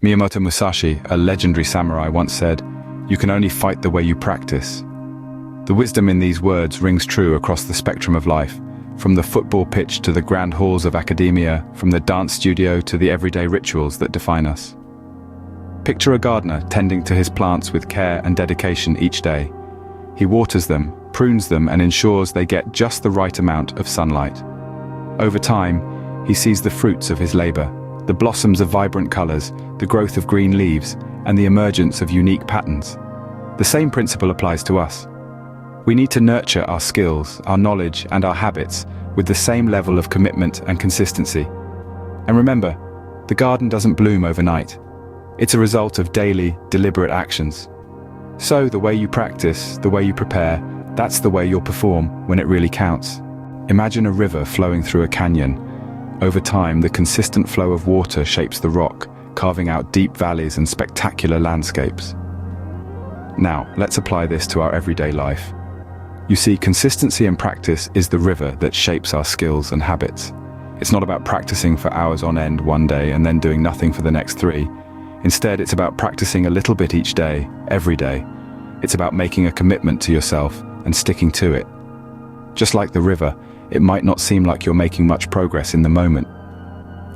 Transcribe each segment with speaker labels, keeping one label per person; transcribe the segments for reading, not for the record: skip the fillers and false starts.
Speaker 1: Miyamoto Musashi, a legendary samurai, once said, "You can only fight the way you practice." The wisdom in these words rings true across the spectrum of life, from the football pitch to the grand halls of academia, from the dance studio to the everyday rituals that define us. Picture a gardener tending to his plants with care and dedication each day. He waters them, prunes them, and ensures they get just the right amount of sunlight. Over time, he sees the fruits of his labor, the blossoms of vibrant colors, the growth of green leaves, and the emergence of unique patterns. The same principle applies to us. We need to nurture our skills, our knowledge, and our habits with the same level of commitment and consistency. And remember, the garden doesn't bloom overnight. It's a result of daily, deliberate actions. So the way you practice, the way you prepare, that's the way you'll perform when it really counts. Imagine a river flowing through a canyon. Over time, the consistent flow of water shapes the rock, carving out deep valleys and spectacular landscapes. Now, let's apply this to our everyday life. You see, consistency and practice is the river that shapes our skills and habits. It's not about practicing for hours on end one day and then doing nothing for the next 3. Instead, it's about practicing a little bit each day, every day. It's about making a commitment to yourself and sticking to it. Just like the river, it might not seem like you're making much progress in the moment.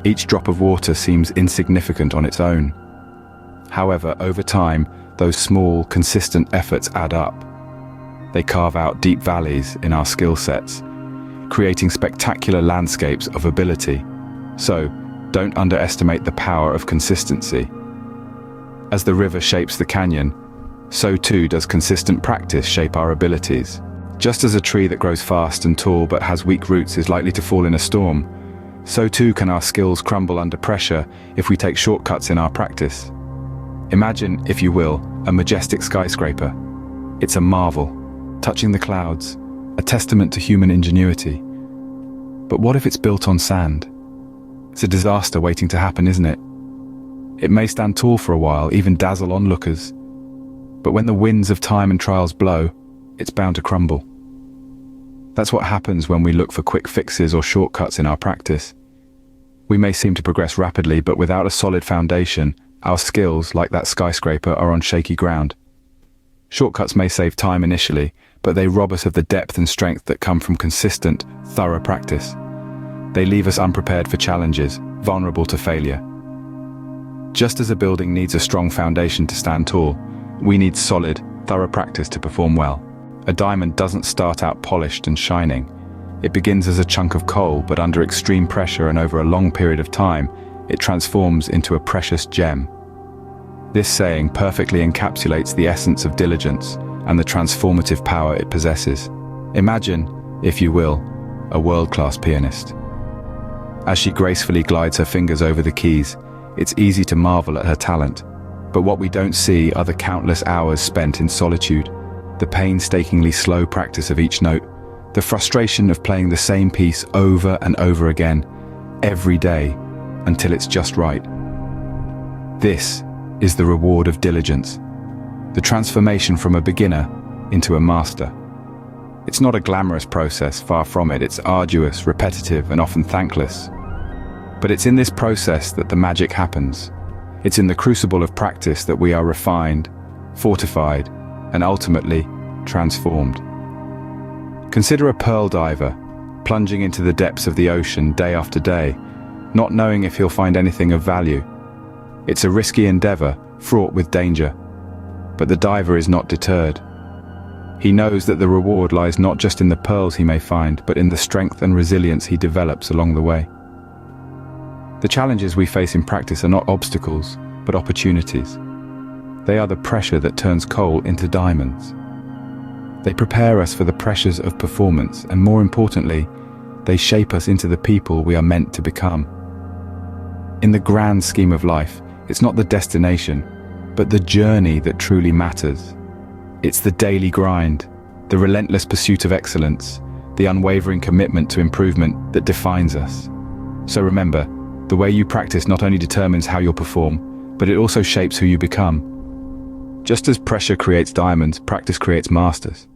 Speaker 1: Each drop of water seems insignificant on its own. However, over time, those small, consistent efforts add up. They carve out deep valleys in our skill sets, creating spectacular landscapes of ability. So, don't underestimate the power of consistency. As the river shapes the canyon, so too does consistent practice shape our abilities. Just as a tree that grows fast and tall but has weak roots is likely to fall in a storm, so too can our skills crumble under pressure if we take shortcuts in our practice. Imagine, if you will, a majestic skyscraper. It's a marvel, touching the clouds, a testament to human ingenuity. But what if it's built on sand? It's a disaster waiting to happen, isn't it? It may stand tall for a while, even dazzle onlookers. But when the winds of time and trials blow, it's bound to crumble. That's what happens when we look for quick fixes or shortcuts in our practice. We may seem to progress rapidly, but without a solid foundation, our skills, like that skyscraper, are on shaky ground. Shortcuts may save time initially, but they rob us of the depth and strength that come from consistent, thorough practice. They leave us unprepared for challenges, vulnerable to failure. Just as a building needs a strong foundation to stand tall, we need solid, thorough practice to perform well. A diamond doesn't start out polished and shining. It begins as a chunk of coal, but under extreme pressure and over a long period of time, it transforms into a precious gem. This saying perfectly encapsulates the essence of diligence and the transformative power it possesses. Imagine, if you will, a world-class pianist. As she gracefully glides her fingers over the keys, it's easy to marvel at her talent. But what we don't see are the countless hours spent in solitude, the painstakingly slow practice of each note, the frustration of playing the same piece over and over again, every day, until it's just right. This is the reward of diligence, the transformation from a beginner into a master. It's not a glamorous process, far from it. It's arduous, repetitive, and often thankless. But it's in this process that the magic happens. It's in the crucible of practice that we are refined, fortified, and ultimately transformed. Consider a pearl diver, plunging into the depths of the ocean day after day, not knowing if he'll find anything of value. It's a risky endeavor, fraught with danger. But the diver is not deterred. He knows that the reward lies not just in the pearls he may find, but in the strength and resilience he develops along the way. The challenges we face in practice are not obstacles, but opportunities. They are the pressure that turns coal into diamonds. They prepare us for the pressures of performance, and more importantly, they shape us into the people we are meant to become. In the grand scheme of life, it's not the destination, but the journey that truly matters. It's the daily grind, the relentless pursuit of excellence, the unwavering commitment to improvement that defines us. So remember, the way you practice not only determines how you'll perform, but it also shapes who you become. Just as pressure creates diamonds, practice creates masters.